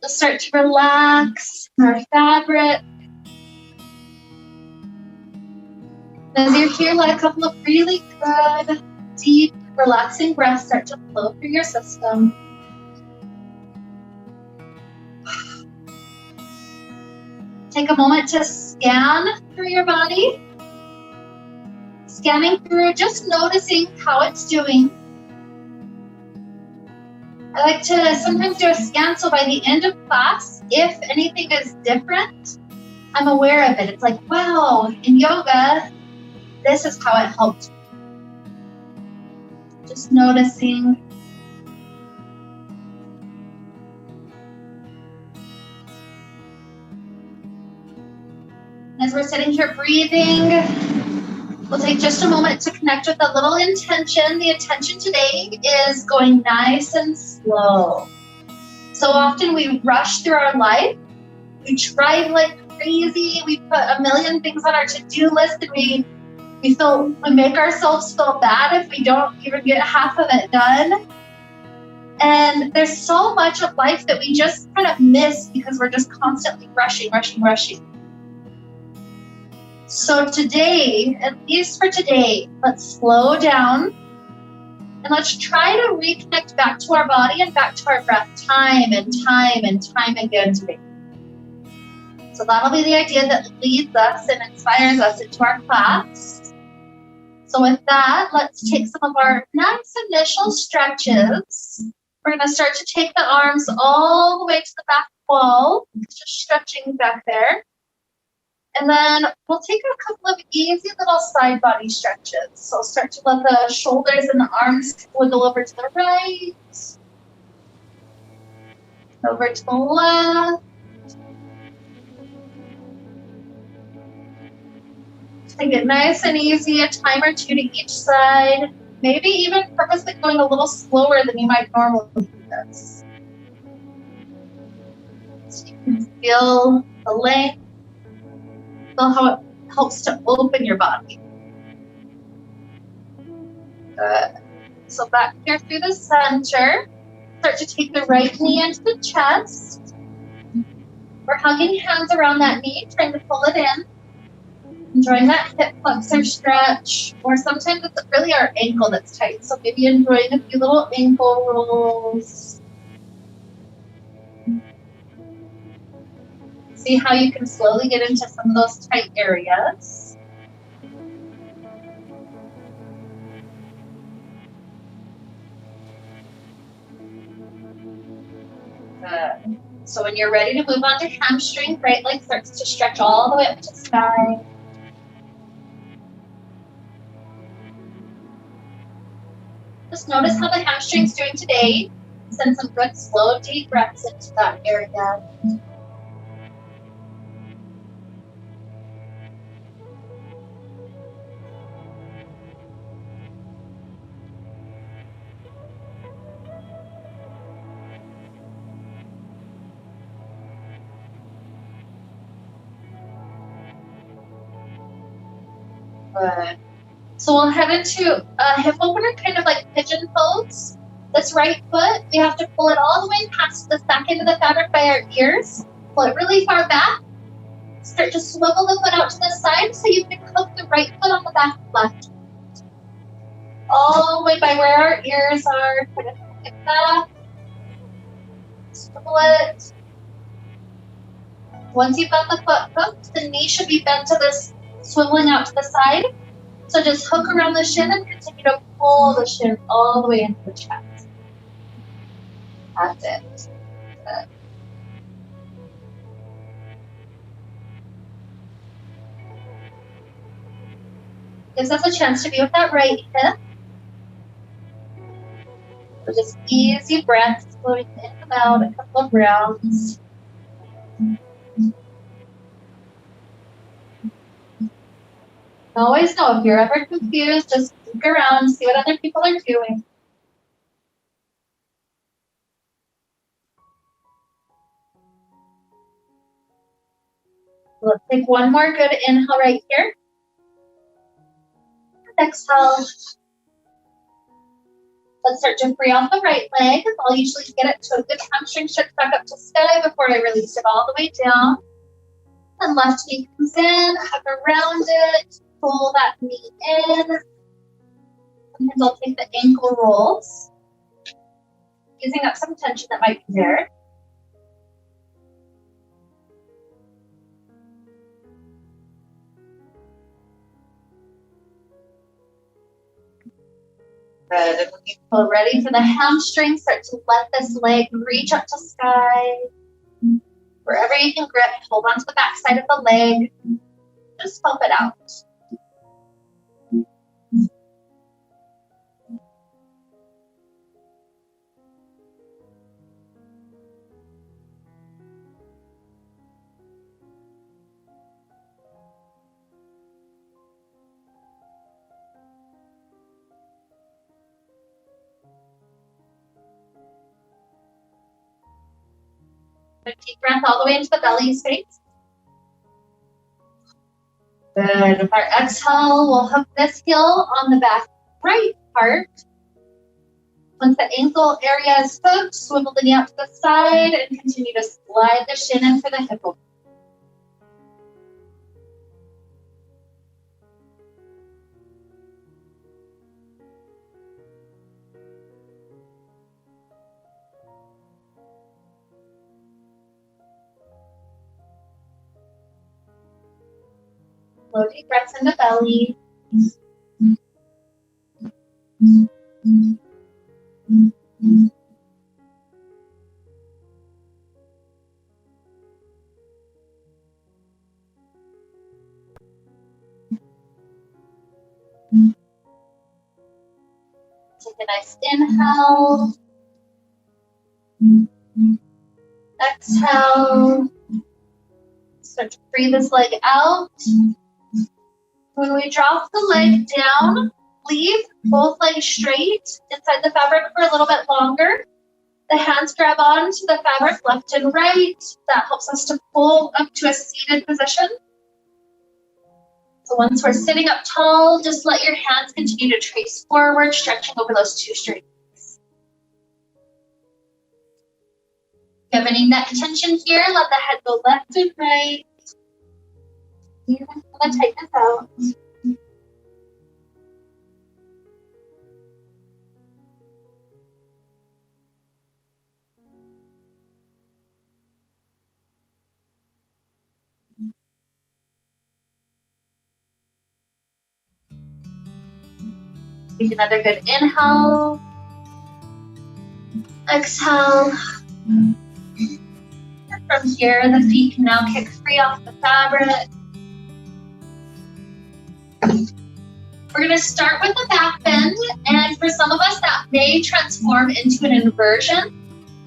Just start to relax our fabric. As you're here, let a couple of really good, deep, relaxing breaths start to flow through your system. Take a moment to scan through your body. Scanning through, just noticing how it's doing. I like to sometimes do a scan, so by the end of class, if anything is different, I'm aware of it. It's like, wow, in yoga, this is how it helped. Just noticing. As we're sitting here breathing, we'll take just a moment to connect with a little intention. The intention today is going nice and slow. So often we rush through our life. We drive like crazy. We put a million things on our to-do list, and we make ourselves feel bad if we don't even get half of it done. And there's so much of life that we just kind of miss because we're just constantly rushing. So today, at least for today, let's slow down and let's try to reconnect back to our body and back to our breath time and time again today. So that'll be the idea that leads us and inspires us into our class. So with that, let's take some of our nice initial stretches. We're going to start to take the arms all the way to the back wall, just stretching back there. And then we'll take a couple of easy little side body stretches. So start to let the shoulders and the arms wiggle over to the right, over to the left. Take it nice and easy, a time or two to each side. Maybe even purposely going a little slower than you might normally do this. So you can feel the length. Feel how it helps to open your body. Good. So back here through the center. Start to take the right knee into the chest. We're hugging hands around that knee, trying to pull it in. Enjoying that hip flexor stretch. Or sometimes it's really our ankle that's tight. So maybe enjoying a few little ankle rolls. See how you can slowly get into some of those tight areas. Good. So when you're ready to move on to hamstring, right leg starts to stretch all the way up to sky. Just notice how the hamstring's doing today. Send some good, slow, deep breaths into that area. Good. So we'll head into a hip opener, kind of like pigeon pose. This right foot, we have to pull it all the way past the back end of the fabric by our ears. Pull it really far back. Start to swivel the foot out to the side so you can hook the right foot on the back of the left. All the way by where our ears are. Kind of hook it back. Swivel it. Once you've got the foot hooked, the knee should be bent to this, swiveling out to the side. So just hook around the shin and continue to pull the shin all the way into the chest. That's it. Good. Gives us a chance to be with that right hip. So just easy breaths, floating in and out a couple of rounds. Always know if you're ever confused, just look around, see what other people are doing. Let's take one more good inhale right here. Exhale. Let's start to free off the right leg. I'll usually get it to a good hamstring stretch back up to sky before I release it all the way down. And left knee comes in, hug around it, pull that knee in. Sometimes I'll take the ankle rolls, easing up some tension that might be there. Good. And when you feel ready for the hamstring, start to let this leg reach up to sky. Wherever you can grip, hold on to the back side of the leg. Just pump it out. Deep breath all the way into the belly space. Good. With our exhale, we'll hook this heel on the back right part. Once the ankle area is hooked, swivel the knee out to the side and continue to slide the shin in for the hip opener. Slow deep breaths in the belly. Take a nice inhale. Exhale. Start to free this leg out. When we drop the leg down, leave both legs straight inside the fabric for a little bit longer. The hands grab on to the fabric left and right. That helps us to pull up to a seated position. So once we're sitting up tall, just let your hands continue to trace forward, stretching over those two straight legs. If you have any neck tension here, let the head go left and right. You're going to tighten this out. Take another good inhale. Exhale. And from here, the feet can now kick free off the fabric. We're going to start with the back bend, and for some of us that may transform into an inversion.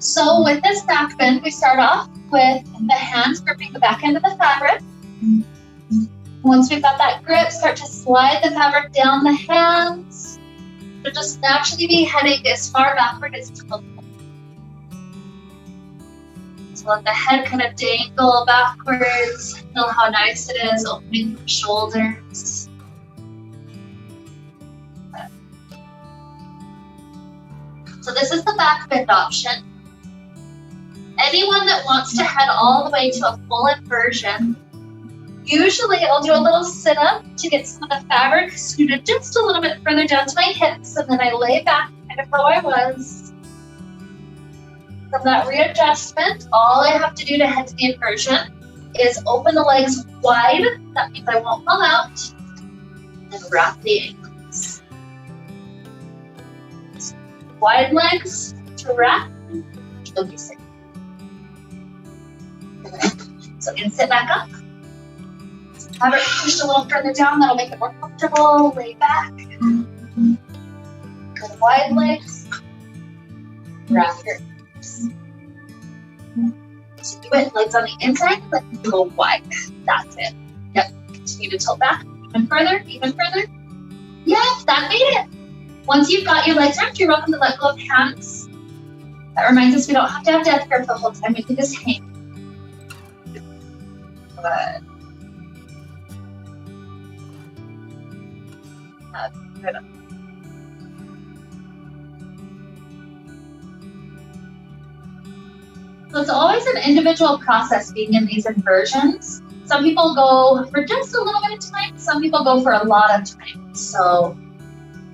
So with this back bend, we start off with the hands gripping the back end of the fabric. Once we've got that grip, start to slide the fabric down the hands. It'll just naturally be heading as far backward as possible. So let the head kind of dangle backwards. Feel how nice it is, opening the shoulders. So this is the back bend option. Anyone that wants to head all the way to a full inversion, usually I'll do a little sit-up to get some of the fabric scooted just a little bit further down to my hips, and then I lay back kind of how I was. From that readjustment, all I have to do to head to the inversion is open the legs wide. That means I won't fall out. And wrap the ankles. Wide legs to wrap. You'll be safe. So again, sit back up. Have it pushed a little further down. That'll make it more comfortable. Lay back. Good wide legs. Wrap your hips. So do it. Legs on the inside. Let them go wide. That's it. Yep. Continue to tilt back. Even further. Even further. Yes, that made it. Once you've got your legs wrapped, you're welcome to let go of hands. That reminds us we don't have to have death grip the whole time. We can just hang. Good. Good. it's always an individual process being in these inversions. Some people go for just a little bit of time, some people go for a lot of time. So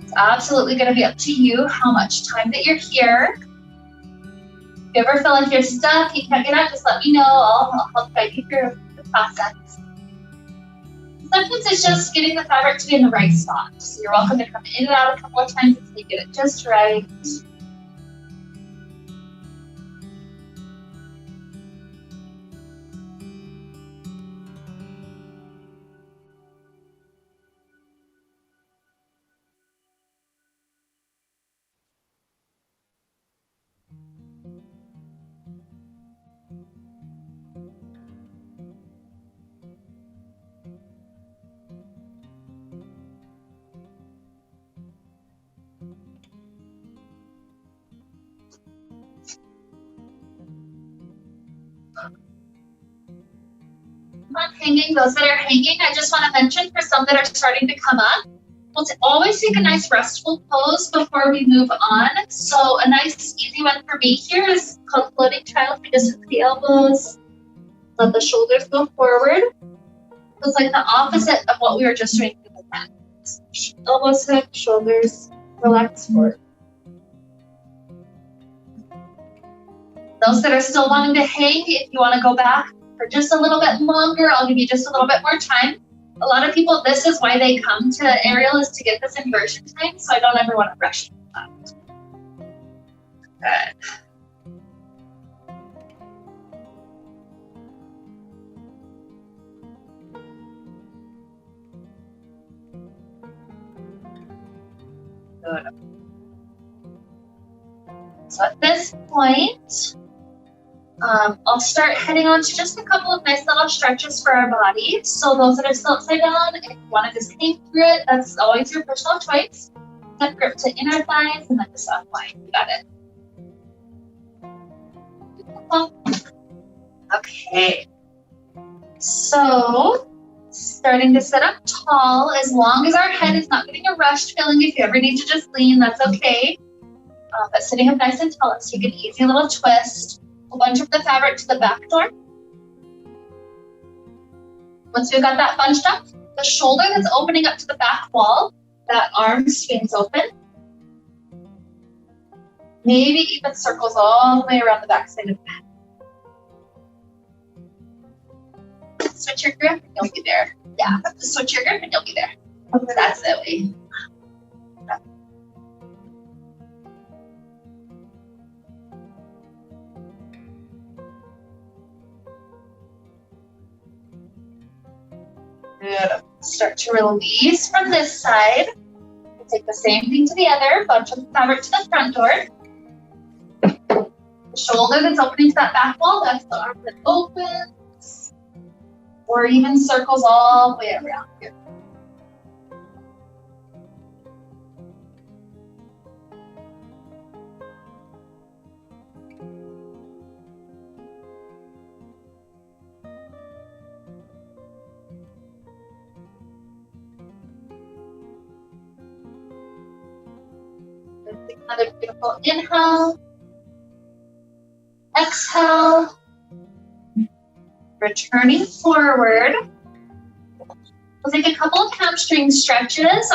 it's absolutely going to be up to you how much time that you're here. If you ever feel like you're stuck, you can't get out, just let me know. I'll help guide you through the process. Sometimes it's just getting the fabric to be in the right spot. So you're welcome to come in and out a couple of times until you get it just right. On hanging, those that are hanging, I just want to mention for some that are starting to come up, we'll always take a nice restful pose before we move on. So a nice easy one for me here is called floating child. We just hook the elbows, let the shoulders go forward. So it's like the opposite of what we were just doing with the back. Elbows hook, shoulders relax forward. Those that are still wanting to hang, if you want to go back for just a little bit longer, I'll give you just a little bit more time. A lot of people, this is why they come to aerial, is to get this inversion time, so I don't ever want to rush that. Good. So at this point, I'll start heading on to just a couple of nice little stretches for our body. So those that are still upside down, if you want to just hang through it, that's always your personal choice. Step grip to inner thighs and then just unwind. You got it. Okay. So starting to sit up tall, as long as our head is not getting a rushed feeling. If you ever need to just lean, that's okay. But sitting up nice and tall, let's take an easy little twist. We'll bunch up the fabric to the back door. Once we've got that bunched up, the shoulder that's opening up to the back wall, that arm swings open. Maybe even circles all the way around the back side of the head. Switch your grip and you'll be there. Yeah, just switch your grip and you'll be there. Okay, that's it. Good. Start to release from this side. We'll take the same thing to the other. Bunch of the fabric to the front door. The shoulder that's opening to that back wall, that's the arm that opens. Or even circles all the way around here. Take another beautiful inhale. Exhale. Returning forward. We'll take a couple of hamstring stretches.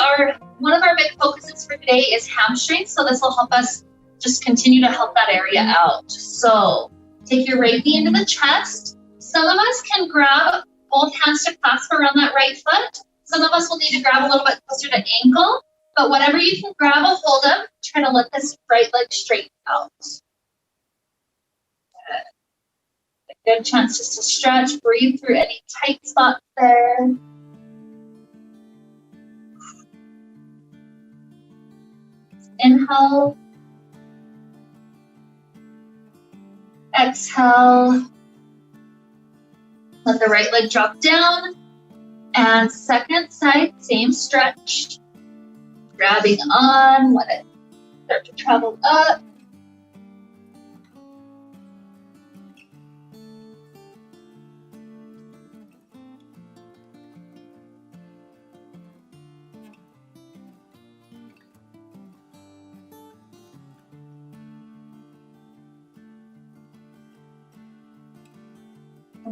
One of our big focuses for today is hamstrings, so this will help us just continue to help that area out. So take your right knee into the chest. Some of us can grab both hands to clasp around that right foot. Some of us will need to grab a little bit closer to ankle, but whatever you can grab a hold of, try to let this right leg straight out. A good chance just to stretch, breathe through any tight spots there. Inhale. Exhale. Let the right leg drop down. And second side, same stretch. Grabbing on, let it start to travel up.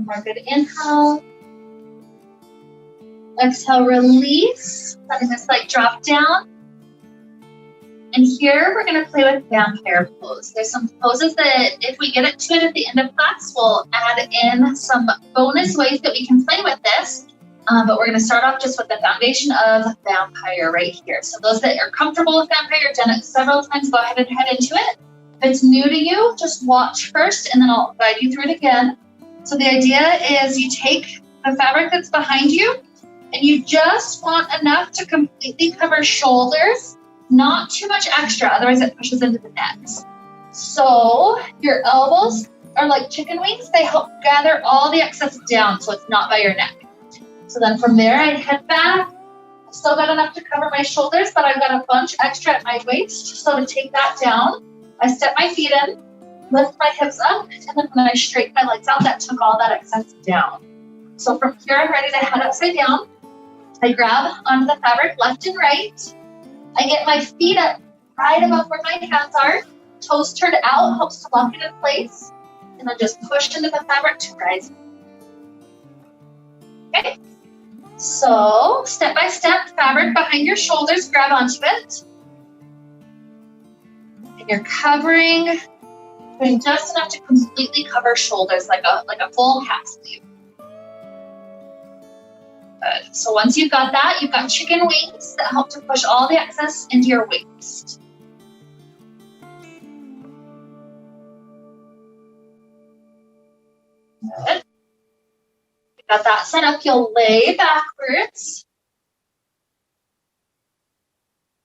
One more good inhale. Exhale, release. Letting this leg drop down. And here we're going to play with vampire pose. There's some poses that if we get it to it at the end of class, we'll add in some bonus ways that we can play with this. But we're going to start off just with the foundation of vampire right here. So those that are comfortable with vampire, done it several times, go ahead and head into it. If it's new to you, just watch first and then I'll guide you through it again. So the idea is you take the fabric that's behind you and you just want enough to completely cover shoulders, not too much extra, otherwise it pushes into the neck. So your elbows are like chicken wings. They help gather all the excess down so it's not by your neck. So then from there, I head back. I've still got enough to cover my shoulders, but I've got a bunch extra at my waist. So to take that down, I step my feet in, lift my hips up, and then when I straighten my legs out, that took all that excess down. So from here, I'm ready to head upside down. I grab onto the fabric left and right. I get my feet up right above where my hands are. Toes turned out, helps to lock it in place. And then just push into the fabric to rise. Okay. So, step by step, fabric behind your shoulders, grab onto it. And you're covering, doing just enough to completely cover shoulders, like a full half sleeve. Good. So once you've got that, you've got chicken wings that help to push all the excess into your waist. Good. Got that set up, you'll lay backwards.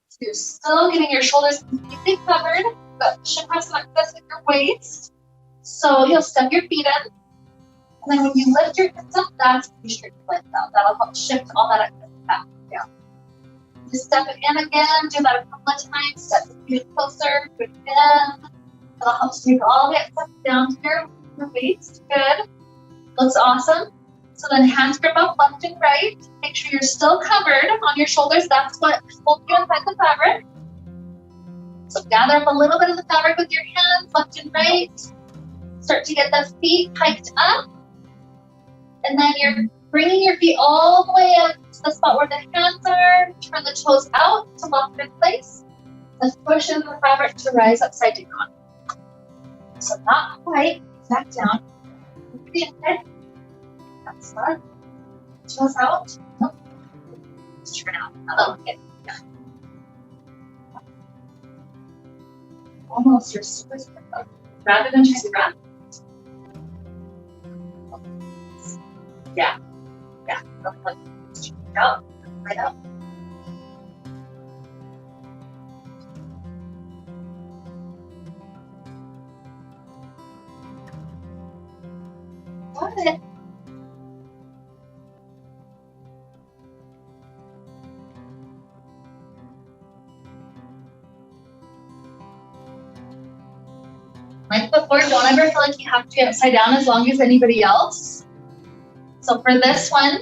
So you're still getting your shoulders completely covered, but should have some excess in your waist. So you'll step your feet in. And then when you lift your hips up, that's when you straighten your legs out. That'll help shift all that excess back down. Just step it in again, do that a couple of times, step the feet closer, do it again. That'll help take all the excess down to your waist. Good. Looks awesome. So then hands grip up left and right. Make sure you're still covered on your shoulders. That's what holds you inside the fabric. So gather up a little bit of the fabric with your hands, left and right. Start to get the feet hiked up. And then you're bringing your feet all the way up to the spot where the hands are. Turn the toes out to lock it in place. Let's push into the fabric to rise upside down. So not quite, back down. Feet in. That's fun. Toes out. Nope. Just turn out. Oh, okay. Yeah. Almost you're super up. Rather than trying to grab. Yeah. Yeah. Okay. Straight out. Right out. Got it. Like before, don't ever feel like you have to be upside down as long as anybody else. So for this one,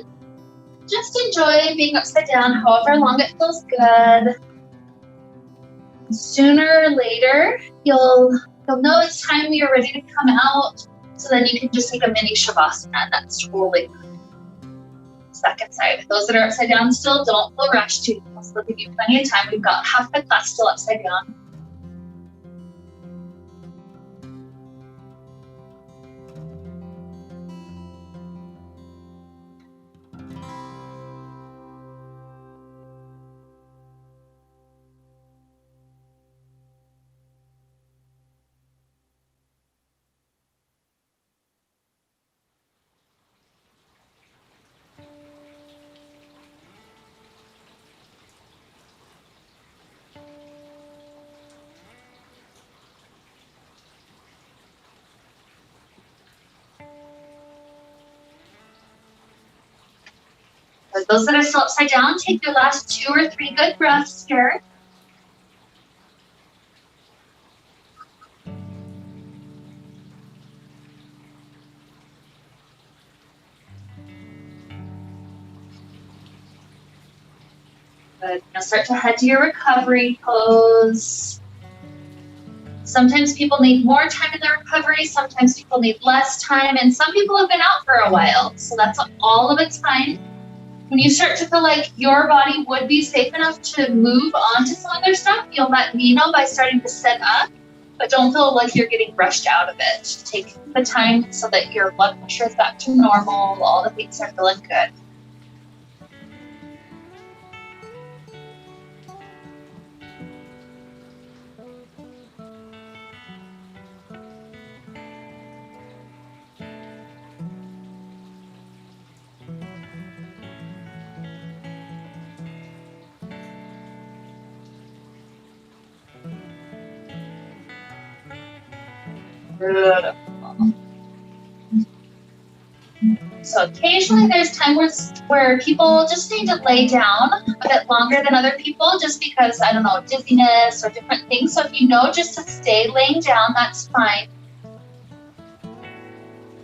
just enjoy being upside down however long it feels good. Sooner or later, you'll know it's time you're ready to come out. So then you can just take a mini Shavasana. That's totally fine. Second side. Those that are upside down still, don't feel rushed to. I'll still give you plenty of time. We've got half the class still upside down. For those that are still upside down, take your last 2 or 3 good breaths here. Good. Now start to head to your recovery pose. Sometimes people need more time in their recovery, sometimes people need less time, and some people have been out for a while, so that's all of its fine. When you start to feel like your body would be safe enough to move on to some other stuff, you'll let me know by starting to sit up, but don't feel like you're getting rushed out of it. Take the time so that your blood pressure is back to normal, all the things are feeling good. Beautiful. So occasionally there's times where people just need to lay down a bit longer than other people just because, I don't know, dizziness or different things. So if you know just to stay laying down, that's fine.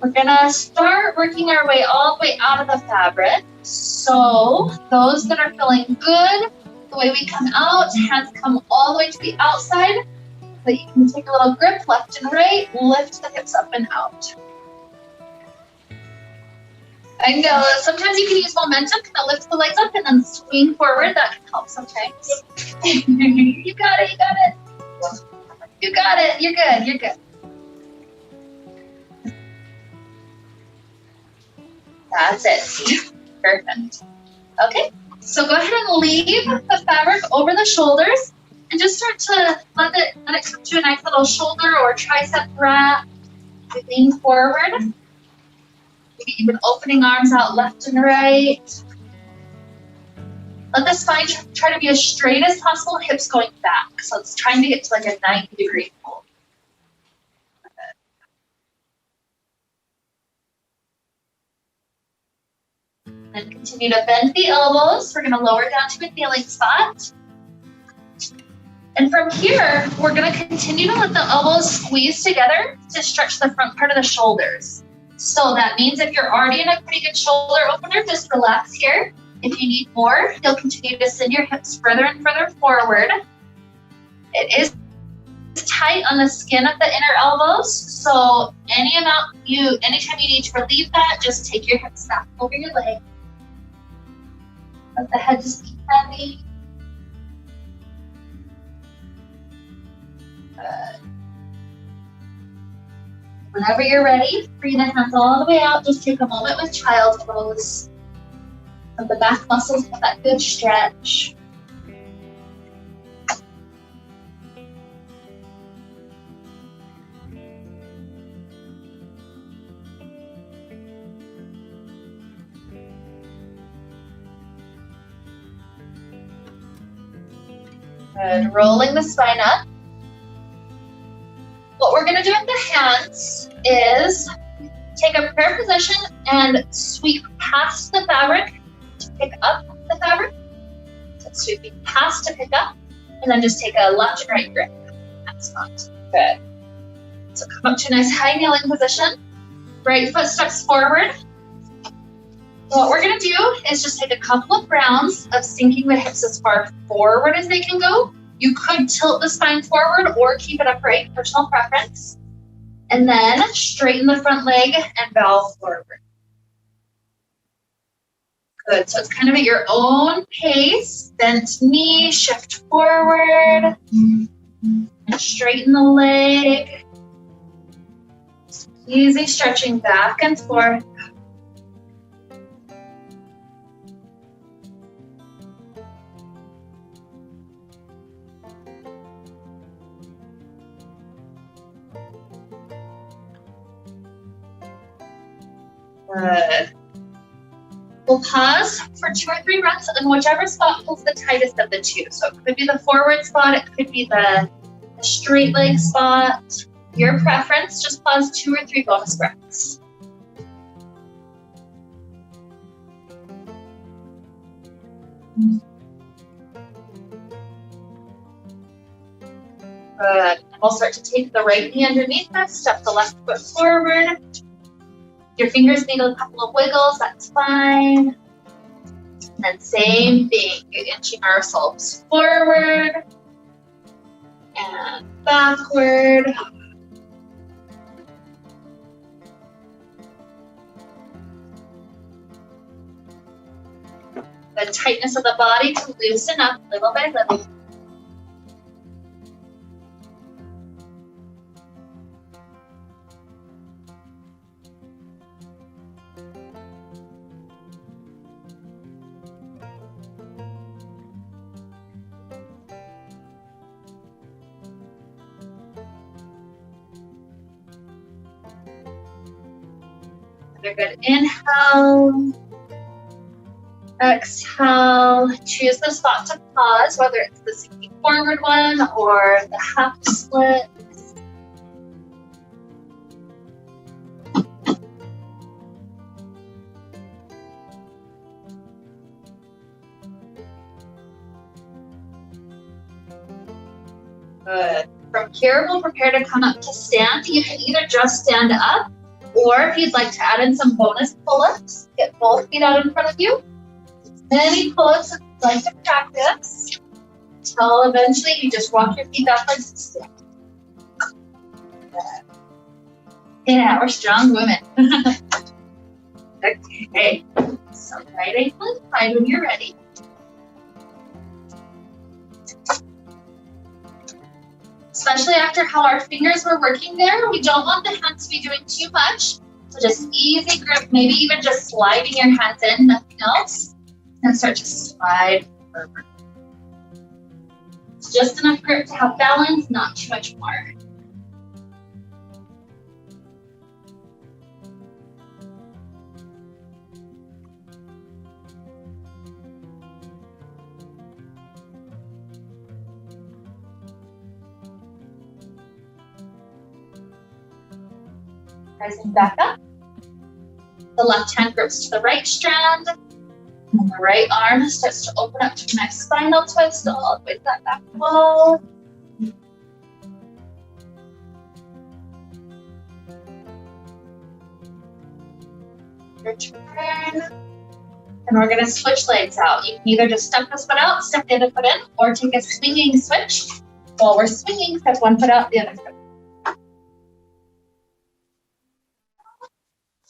We're gonna start working our way all the way out of the fabric. So those that are feeling good, the way we come out, hands come all the way to the outside. So you can take a little grip left and right, lift the hips up and out. I know, sometimes you can use momentum, kind of lift the legs up and then swing forward. That can help sometimes. You got it, you got it. You got it, you're good, you're good. That's it. Perfect. Okay, so go ahead and leave the fabric over the shoulders and just start to let it come to a nice little shoulder or tricep wrap. Lean forward. Maybe even opening arms out left and right. Let the spine try to be as straight as possible, hips going back. So it's trying to get to like a 90-degree fold. And continue to bend the elbows. We're going to lower down to a kneeling spot. And from here, we're going to continue to let the elbows squeeze together to stretch the front part of the shoulders. So that means if you're already in a pretty good shoulder opener, just relax here. If you need more, you'll continue to send your hips further and further forward. It is tight on the skin of the inner elbows, so anytime you need to relieve that, just take your hips back over your leg. Let the head just be heavy. Good. Whenever you're ready, bring the hands all the way out. Just take a moment with child's pose. Let the back muscles have that good stretch. Good. Rolling the spine up. What we're going to do with the hands is take a prayer position and sweep past the fabric to pick up the fabric. So sweeping past to pick up, and then just take a left and right grip. That's not good. So come up to a nice high kneeling position. Right foot steps forward. What we're going to do is just take a couple of rounds of sinking the hips as far forward as they can go. You could tilt the spine forward or keep it upright, personal preference. And then straighten the front leg and bow forward. Good, so it's kind of at your own pace. Bent knee, shift forward. And straighten the leg. Easy stretching back and forth. Good. We'll pause for 2 or 3 breaths in whichever spot feels the tightest of the two. So it could be the forward spot, it could be the straight leg spot. Your preference, just pause 2 or 3 bonus breaths. Good. And we'll start to take the right knee underneath us, step the left foot forward. Your fingers need a couple of wiggles, that's fine. And then same thing, inching ourselves forward And backward. The tightness of the body to loosen up little by little. Another good inhale. Exhale. Choose the spot to pause, whether it's the sinking forward one or the half split. Good. From here, we'll prepare to come up to stand. You can either just stand up, or if you'd like to add in some bonus pull-ups, get both feet out in front of you. Many pull-ups if you'd like to practice, until eventually you just walk your feet backwards and stand. Yeah, we're strong women. Okay, so right ankle inside when you're ready. Especially after how our fingers were working there, we don't want the hands to be doing too much. So just easy grip, maybe even just sliding your hands in, nothing else. And start to slide forward. It's just enough grip to have balance, not too much more. Rising back up. The left hand grips to the right strand. And the right arm starts to open up to a nice spinal twist all the way to that back wall. Return. And we're going to switch legs out. You can either just step this foot out, step the other foot in, or take a swinging switch. While we're swinging, step one foot out, the other foot.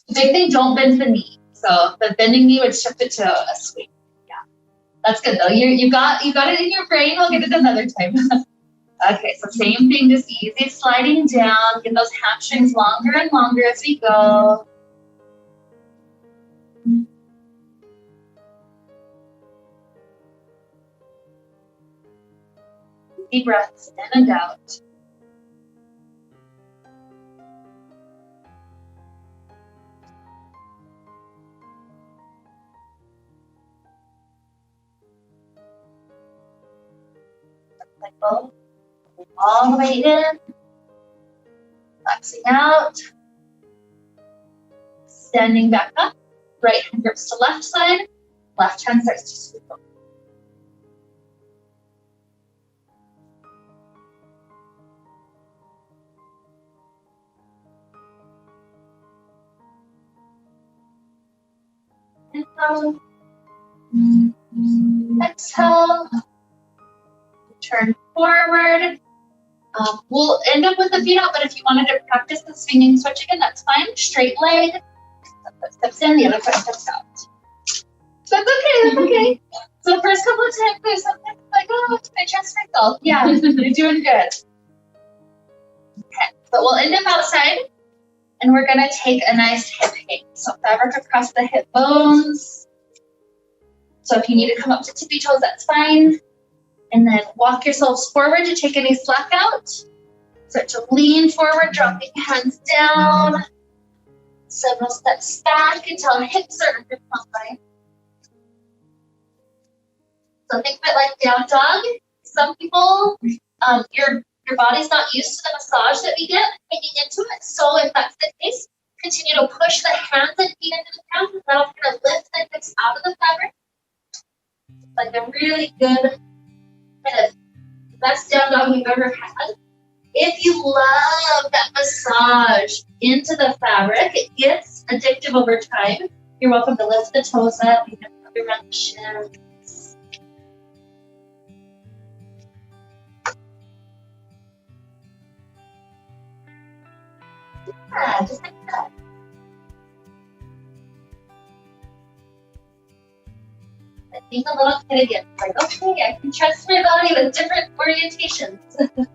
The big thing, don't bend the knee. So the bending knee would shift it to a swing. Yeah, that's good though. You got it in your brain. We'll get it another time. Okay, so same thing, just easy sliding down. Get those hamstrings longer and longer as we go. Deep breaths in and out. Cycle all the way in, flexing out, standing back up, right hand grips to left side, left hand starts to sweep over. Inhale, exhale. Turn forward. We'll end up with the feet out, but if you wanted to practice the swinging switch again, that's fine. Straight leg, foot steps in, the other foot steps out. That's okay, that's okay. So the first couple of times, there's something like, oh, I trust myself. Yeah, you're doing good. Okay, so we'll end up outside, and we're gonna take a nice hip hang. So fabric across the hip bones. So if you need to come up to tippy toes, that's fine. And then walk yourselves forward to take any slack out. Start to lean forward, dropping hands down. Several steps back until hips are under combine. So think of it like down dog. Some people, your body's not used to the massage that we get hanging into it. So if that's the case, continue to push the hands and feet into the ground. That'll kind of lift the hips out of the fabric. Like a really good kind of best down dog you've ever had. If you love that massage into the fabric, it gets addictive over time. You're welcome to lift the toes up. You can rub around the shins. 2 Yeah, just like that. I think a little kid again. Like, okay, I can trust my body with different orientations.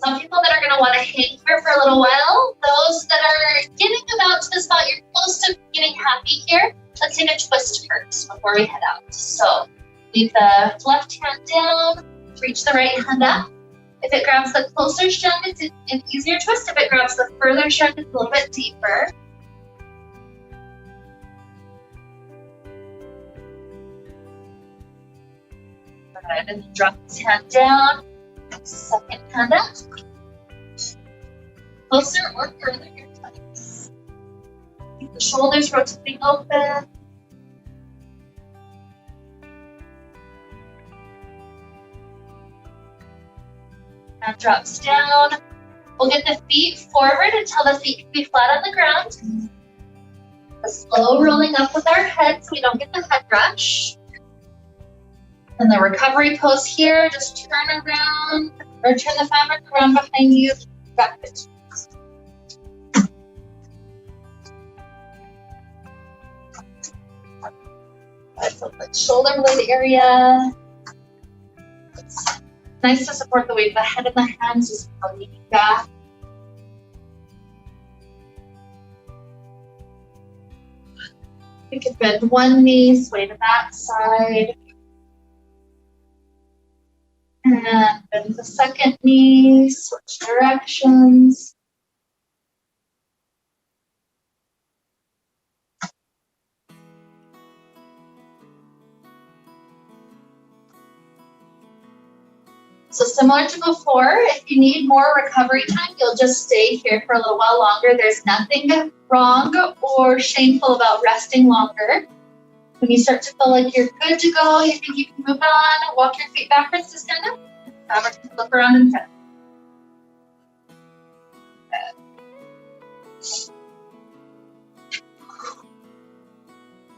Some people that are going to want to hang here for a little while. Those that are getting about to the spot, you're close to getting happy here. Let's take a twist first before we head out. So leave the left hand down, reach the right hand up. If it grabs the closer strand, it's an easier twist. If it grabs the further strand, it's a little bit deeper. Good, and then drop this hand down. Second hand up. Closer or further, your choice. Keep the shoulders rotating open. And drops down. We'll get the feet forward until the feet can be flat on the ground. A slow rolling up with our head so we don't get the head rush. And the recovery pose here, just turn around or turn the fabric around behind you. Back it. That's the shoulder blade area. It's nice to support the weight of the head and the hands, just leaning back. You can bend one knee, sway to that side. And bend the second knee, switch directions. So similar to before, if you need more recovery time, you'll just stay here for a little while longer. There's nothing wrong or shameful about resting longer. When you start to feel like you're good to go, you think you can move on, walk your feet backwards to stand up, fabric can flip around and head.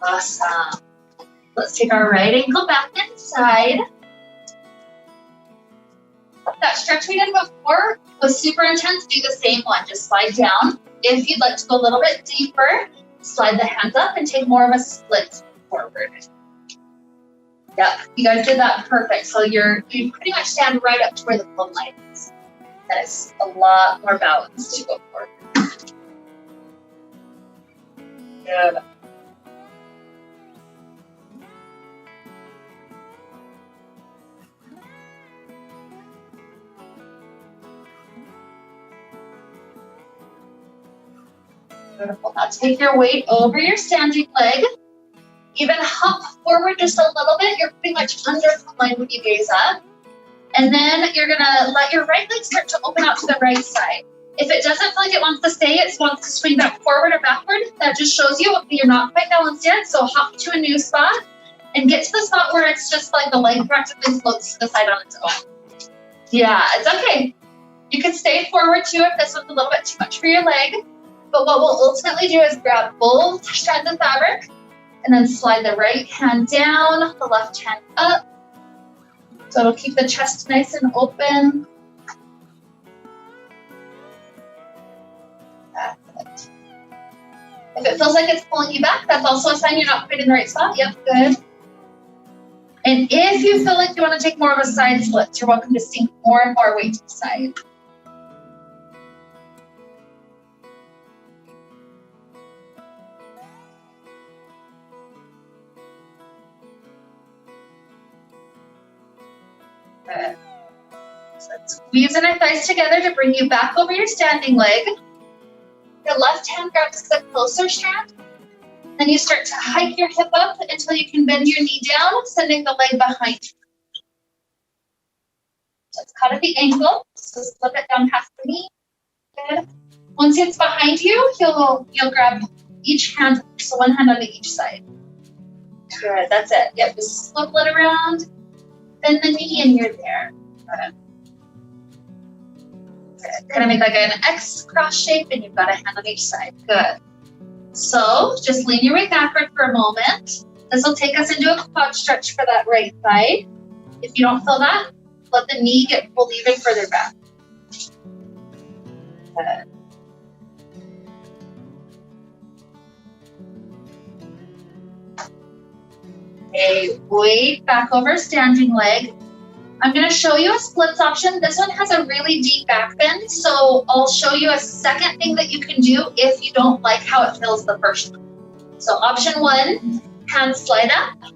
Awesome. Let's take our right ankle back inside. That stretch we did before was super intense. Do the same one, just slide down. If you'd like to go a little bit deeper, slide the hands up and take more of a split forward. Yep, you guys did that perfect. So you pretty much stand right up to where the plumb line is. That is a lot more balance to go for. Good. Beautiful. Now take your weight over your standing leg. Even hop forward just a little bit. You're pretty much under the line when you gaze up. And then you're gonna let your right leg start to open out to the right side. If it doesn't feel like it wants to stay, it wants to swing back forward or backward. That just shows you you're not quite balanced yet. So hop to a new spot and get to the spot where it's just like the leg practically floats to the side on its own. Yeah, it's okay. You can stay forward too if this was a little bit too much for your leg. But what we'll ultimately do is grab both strands of fabric and then slide the right hand down, the left hand up. So it'll keep the chest nice and open. That's it. If it feels like it's pulling you back, that's also a sign you're not quite in the right spot. Yep, good. And if you feel like you want to take more of a side split, you're welcome to sink more and more weight to the side. Good. So let's squeeze in our thighs together to bring you back over your standing leg. Your left hand grabs the closer strand. Then you start to hike your hip up until you can bend your knee down, sending the leg behind you. So it's caught at the ankle, so slip it down past the knee. Good. Once it's behind you, you'll grab each hand, so one hand on each side. Good, that's it. Yep, just swivel it around. bend the knee and you're there. Good. Good. Kind of make like an X cross shape and you've got a hand on each side. Good. So just lean your weight backward for a moment. This will take us into a quad stretch for that right side. If you don't feel that, let the knee get pulled even further back. Good. Okay, weight back over standing leg. I'm going to show you a splits option. This one has a really deep back bend, so I'll show you a second thing that you can do if you don't like how it feels the first one. So option one, hands slide up,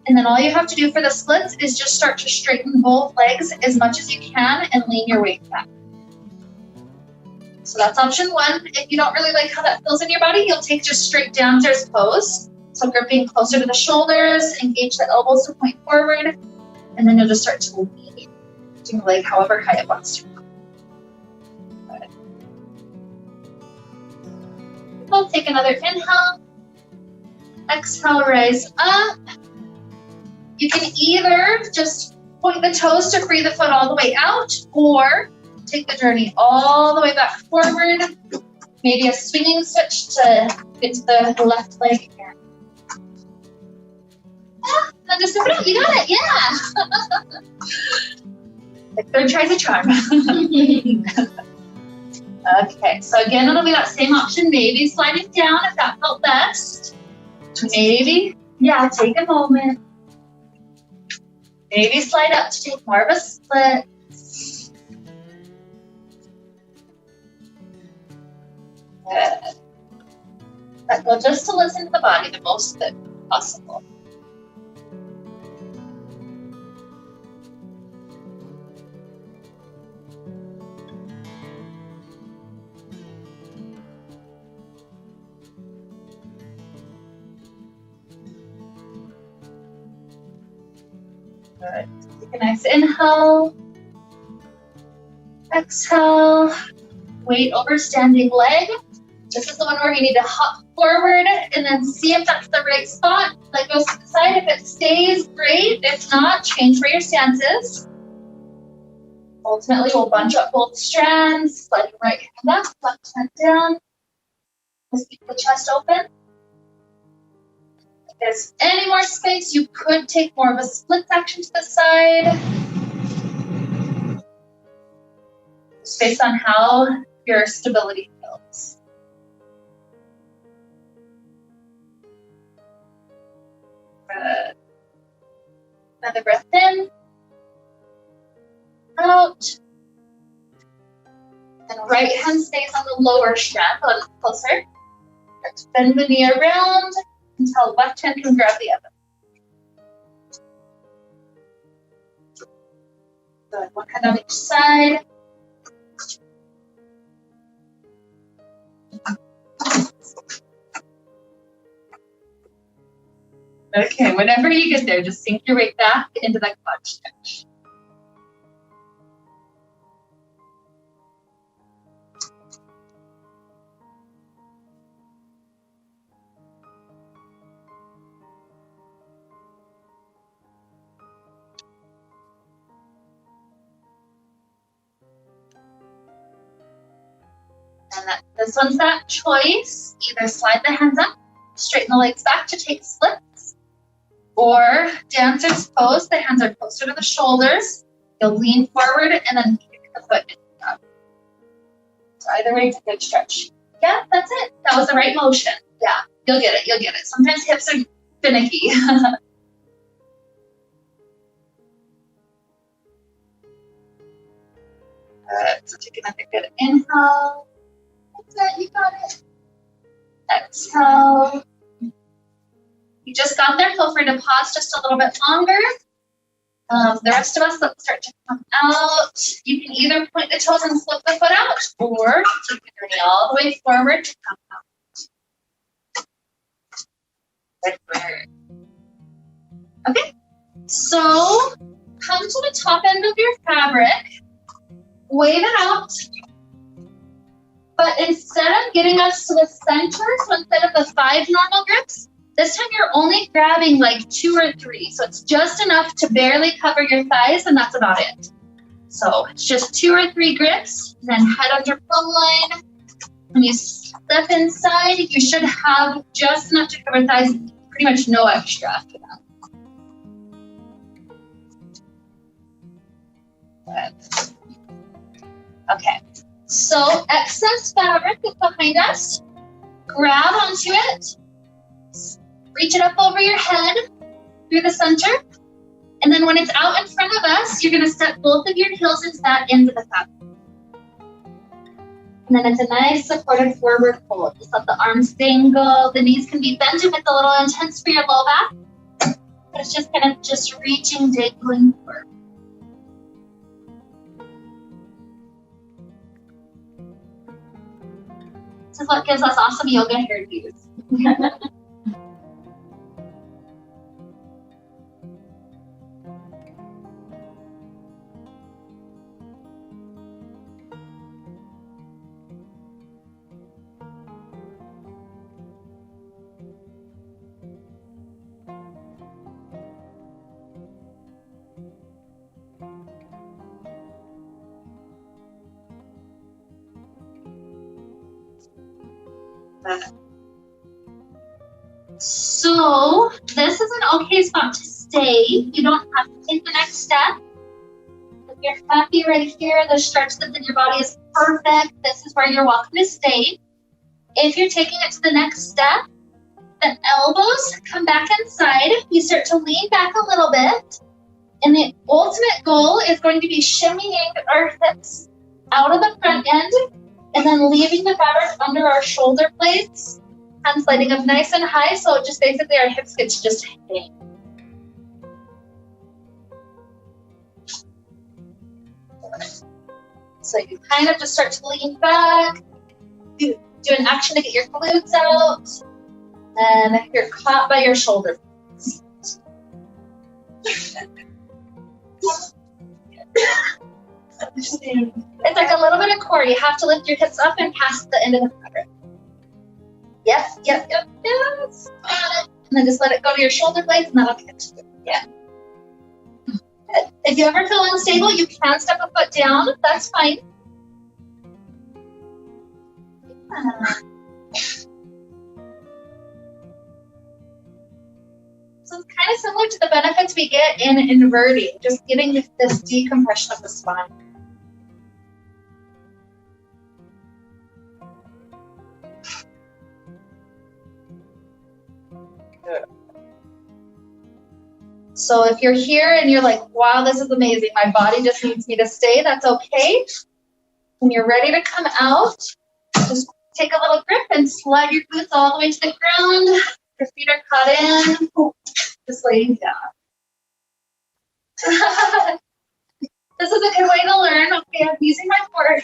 and then all you have to do for the splits is just start to straighten both legs as much as you can and lean your weight back. So that's option one. If you don't really like how that feels in your body, you'll take just straight downstairs pose. So gripping closer to the shoulders, engage the elbows to point forward, and then you'll just start to lean your leg however high it wants to. Good. We'll take another inhale. Exhale, rise up. You can either just point the toes to free the foot all the way out, or take the journey all the way back forward. Maybe a swinging switch to get to the left leg again. Then just step it out. You got it, yeah. Like third try's a charm. Okay, so again, it'll be that same option. Maybe sliding down if that felt best. Maybe, yeah, take a moment. Maybe slide up to take more of a split. Good. Let go just to listen to the body the most that possible. Good. Take a nice inhale. Exhale. Weight over standing leg. This is the one where you need to hop forward and then see if that's the right spot. Leg goes to the side. If it stays, great. If not, change where your stance is. Ultimately, we'll bunch up both strands. Sliding right hand up, left hand down. Let's keep the chest open. If there's any more space, you could take more of a split action to the side. Just based on how your stability feels. Good. Another breath in. Out. And right hand stays on the lower strand, a little closer. Let's bend the knee around until left hand can grab the other. Good. One hand on each side. Okay, whenever you get there, just sink your weight back into that quad stretch. And this one's that choice. Either slide the hands up, straighten the legs back to take splits, or dancer's pose. The hands are closer to the shoulders. You'll lean forward and then kick the foot up. So either way, it's a good stretch. Yeah, that's it. That was the right motion. Yeah, you'll get it. You'll get it. Sometimes hips are finicky. Good. So take another good inhale. That's it. You got it. Exhale. You just got there. Feel free to pause just a little bit longer. The rest of us, let's start to come out. You can either point the toes and flip the foot out, or take the journey all the way forward to come out. Good work. Okay, so come to the top end of your fabric, wave it out. But instead of getting us to the center, so instead of the 5 normal grips, This time you're only grabbing like 2 or 3. So it's just enough to barely cover your thighs, and that's about it. So it's just 2 or 3 grips, and then head under plumb line. When you step inside, you should have just enough to cover thighs, pretty much no extra after that. Good. Okay, so excess fabric is behind us. Grab onto it, reach it up over your head through the center, and then when it's out in front of us, you're gonna step both of your heels into that end of the fabric. And then it's a nice supported forward fold. Just let the arms dangle. The knees can be bent if it's a little intense for your low back. But it's just kind of just reaching, dangling forward. This is what gives us awesome yoga hairdos. So this is an okay spot to stay. You don't have to take the next step. If you're happy right here, the stretch that's in your body is perfect. This is where you're welcome to stay. If you're taking it to the next step, the elbows come back inside. You start to lean back a little bit. And the ultimate goal is going to be shimmying our hips out of the front end and then leaving the fabric under our shoulder blades. Hands lighting up nice and high, so just basically our hips get to just hang. So you kind of just start to lean back, do an action to get your glutes out, and you're caught by your shoulder blades. It's like a little bit of core. You have to lift your hips up and past the end of the fabric. Yes. And then just let it go to your shoulder blades, and that'll catch you. Yeah. If you ever feel unstable, you can step a foot down. That's fine. So it's kind of similar to the benefits we get in inverting, just getting this decompression of the spine. So if you're here and you're like, wow, this is amazing, my body just needs me to stay, that's okay. When you're ready to come out, just take a little grip and slide your glutes all the way to the ground. Your feet are caught in, just laying down. This is a good way to learn. Okay, I'm using my board.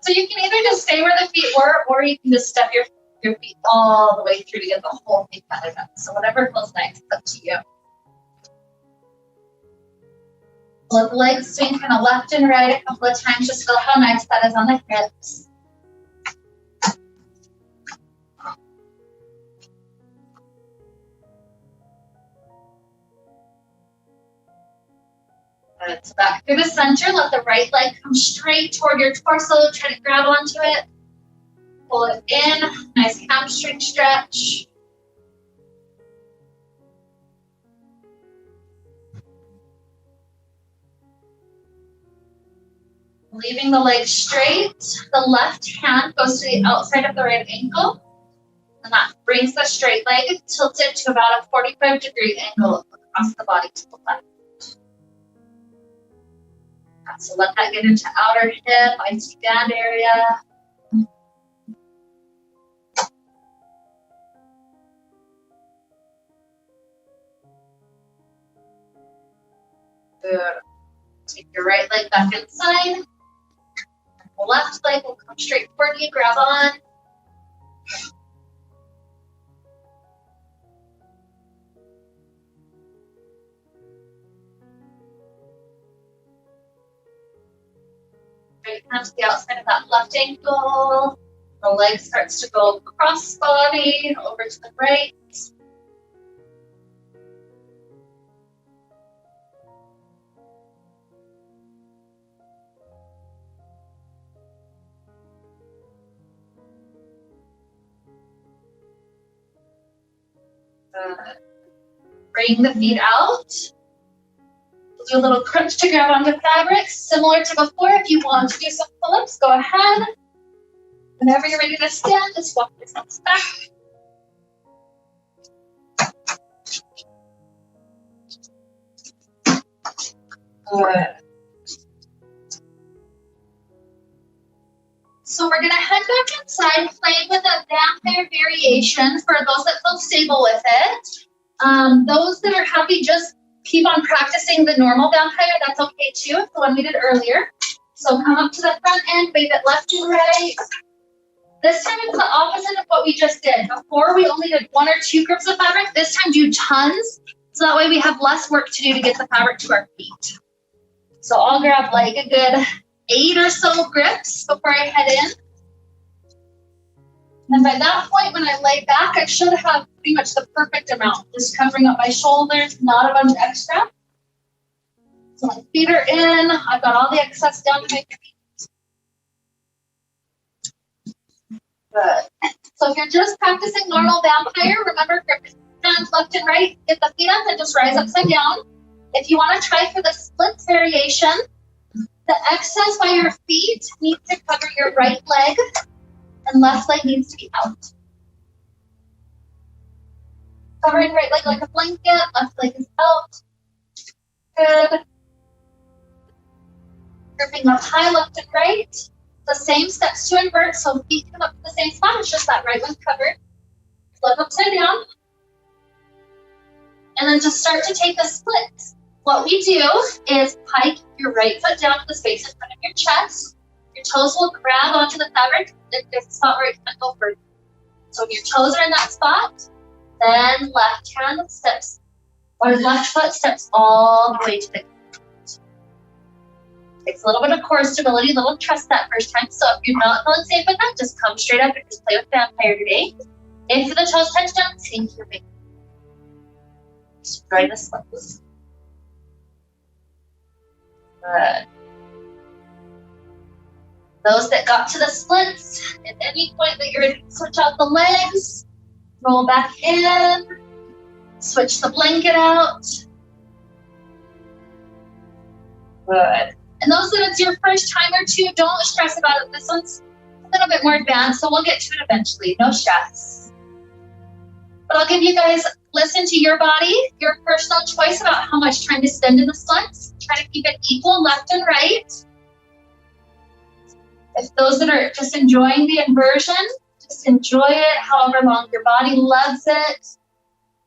So you can either just stay where the feet were, or you can just step your feet all the way through to get the whole thing gathered up. So whatever feels nice, it's up to you. Let the legs swing kind of left and right a couple of times. Just feel how nice that is on the hips. Good. So back through the center. Let the right leg come straight toward your torso. Try to grab onto it. Pull it in, nice hamstring stretch. Leaving the leg straight, the left hand goes to the outside of the right ankle, and that brings the straight leg tilted to about a 45-degree angle across the body to the left. So let that get into outer hip, IC band area. Good. Take your right leg back inside. The left leg will come straight toward you, grab on. Right hand to the outside of that left ankle. The leg starts to go across body, over to the right. Bring the feet out. Do a little crunch to grab onto fabric, similar to before. If you want to do some pull-ups, go ahead. Whenever you're ready to stand, just walk yourself back. Good. So we're gonna head back inside, playing with a vampire variation for those that feel stable with it. Those that are happy, just keep on practicing the normal vampire. That's okay too. It's the one we did earlier. So come up to the front end, wave it left and right. This time it's the opposite of what we just did. Before we only did 1 or 2 grips of fabric. This time do tons. So that way we have less work to do to get the fabric to our feet. So I'll grab like a good 8 or so grips before I head in. And by that point, when I lay back, I should have pretty much the perfect amount, just covering up my shoulders, not a bunch extra. So my feet are in, I've got all the excess down to my feet. Good. So if you're just practicing normal vampire, remember grip hands left and right, get the feet up and just rise upside down. If you want to try for the splits variation, the excess by your feet needs to cover your right leg and left leg needs to be out. Covering right leg like a blanket, left leg is out. Good. Gripping up high left and right. The same steps to invert, so feet come up to the same spot, it's just that right one's covered. Flip upside down. And then just start to take the splits. What we do is pike your right foot down to the space in front of your chest. Your toes will grab onto the fabric. There's a spot where it can't go further. So if your toes are in that spot, then left hand steps, or left foot steps all the way to the ground. Takes a little bit of core stability, a little trust that first time. So if you're not feeling safe with that, just come straight up and just play with vampire today. If the toes touch down, sink your finger. Destroy the splits. Good. Those that got to the splits, at any point that you're ready to switch out the legs, roll back in, switch the blanket out. Good. And those that it's your first time or two, don't stress about it. This one's a little bit more advanced, so we'll get to it eventually. No stress. But I'll give you guys, listen to your body, your personal choice about how much time to spend in the splits. Try to keep it equal left and right. If those that are just enjoying the inversion, just enjoy it however long your body loves it.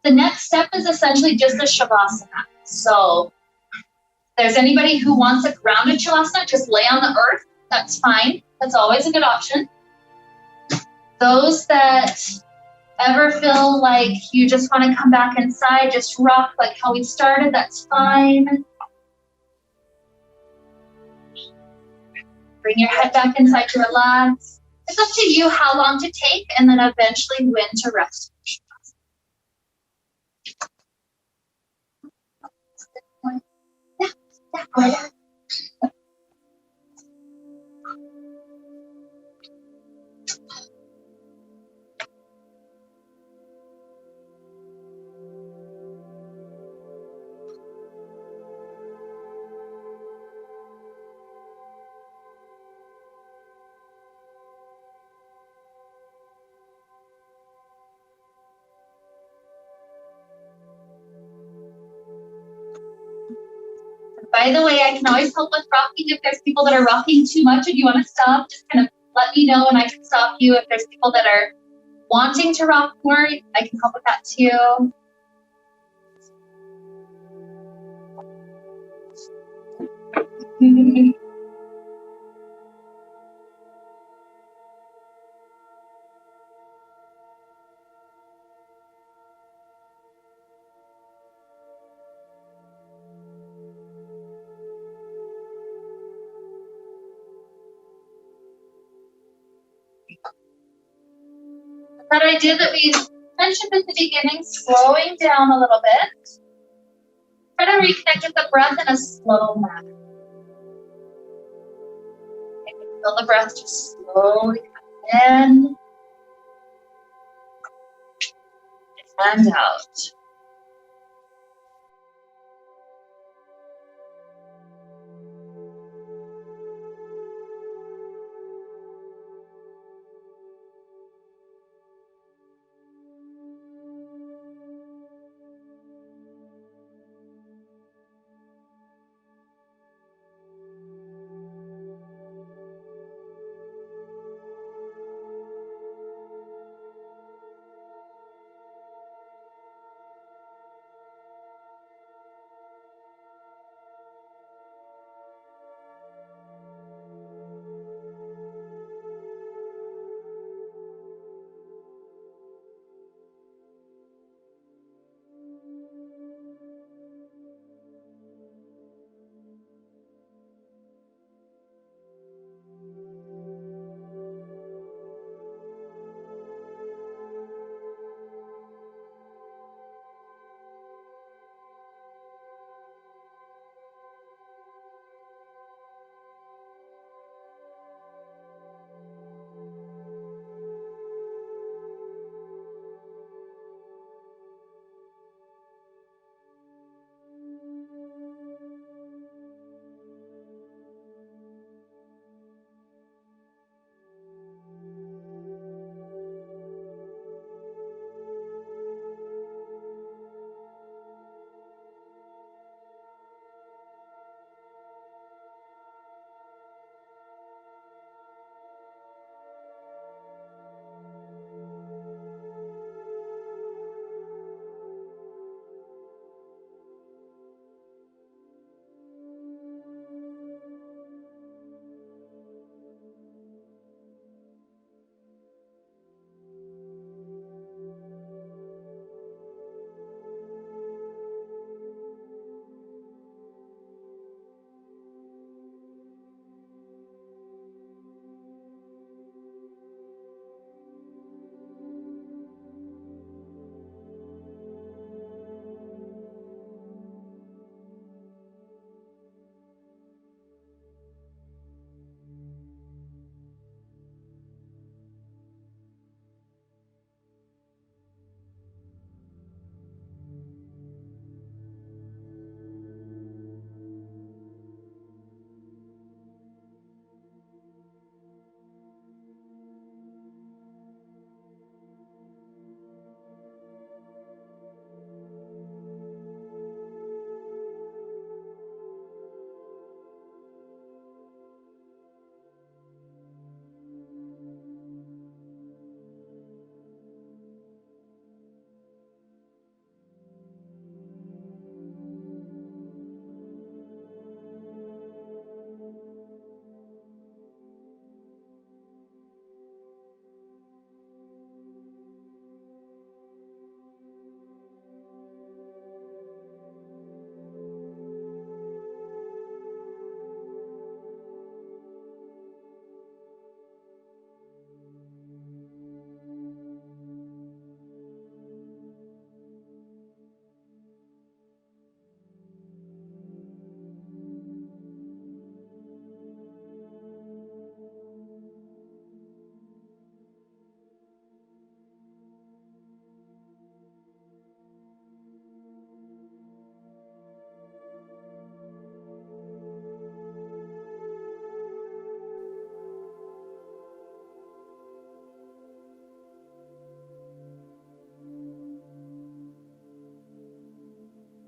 The next step is essentially just a Shavasana. So if there's anybody who wants a grounded Shavasana, just lay on the earth. That's fine. That's always a good option. Those that ever feel like you just want to come back inside, just rock like how we started, that's fine. Bring your head back inside to relax. It's up to you how long to take and then eventually when to rest. Yeah. By the way, I can always help with rocking if there's people that are rocking too much and you want to stop, just kind of let me know and I can stop you. If there's people that are wanting to rock more, I can help with that too. That idea that we mentioned at the beginning, slowing down a little bit. Try to reconnect with the breath in a slow manner. Feel the breath just slowly come in and out.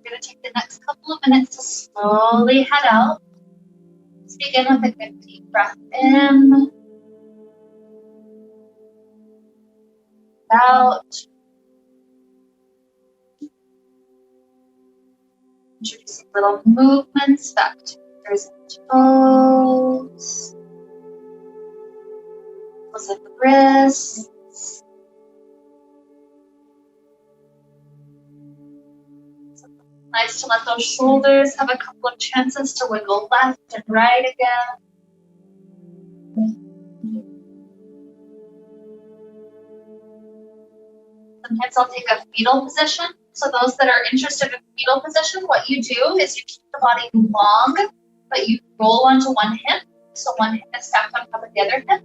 We're going to take the next couple of minutes to slowly head out. Let's begin with a good deep breath in, out. Introducing little movements back to fingers and toes. Close up the wrists. Nice to let those shoulders have a couple of chances to wiggle left and right again. Sometimes I'll take a fetal position. So those that are interested in fetal position, what you do is you keep the body long, but you roll onto one hip. So one hip is stacked on top of the other hip.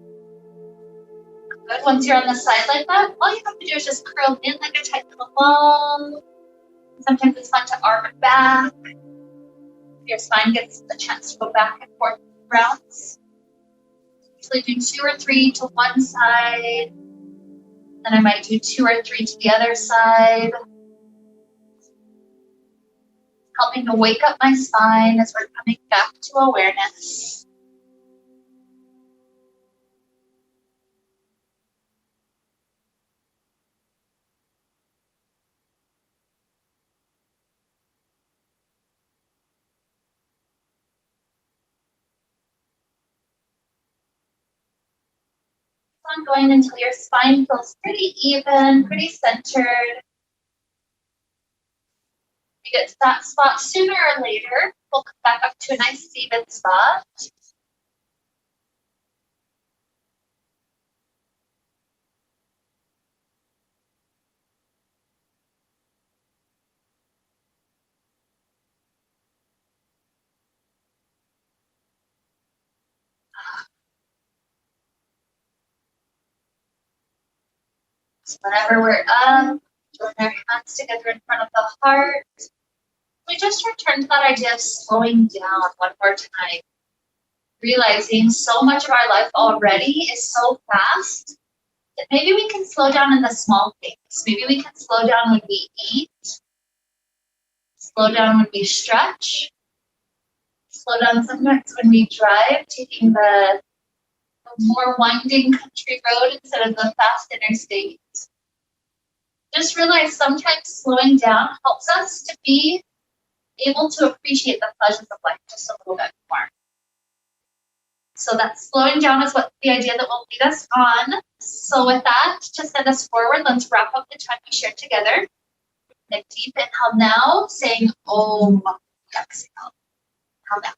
Good. Once you're on the side like that, all you have to do is just curl in like a tight little ball. Sometimes it's fun to arm it back. Your spine gets a chance to go back and forth rounds. Usually do 2 or 3 to one side. Then I might do 2 or 3 to the other side. Helping to wake up my spine as we're coming back to awareness. Ongoing until your spine feels pretty even, pretty centered. You get to that spot sooner or later, we'll come back up to a nice even spot. So whenever we're up, join our hands together in front of the heart. We just return to that idea of slowing down one more time. Realizing so much of our life already is so fast that maybe we can slow down in the small things. Maybe we can slow down when we eat, slow down when we stretch, slow down sometimes when we drive, taking the more winding country road instead of the fast interstate. Just realize sometimes slowing down helps us to be able to appreciate the pleasures of life just a little bit more. So that slowing down is what the idea that will lead us on. So with that, to send us forward, let's wrap up the time we shared together. A deep inhale now, saying Om. Exhale. Inhale now.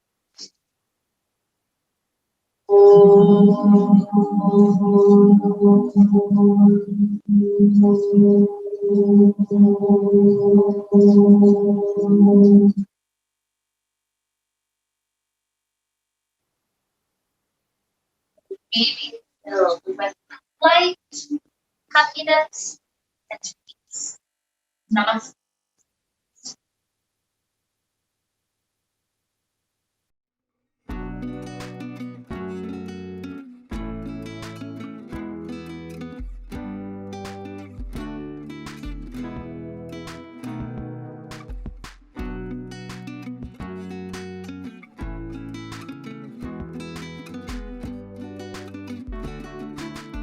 Be filled with light, happiness, and peace. Namaste.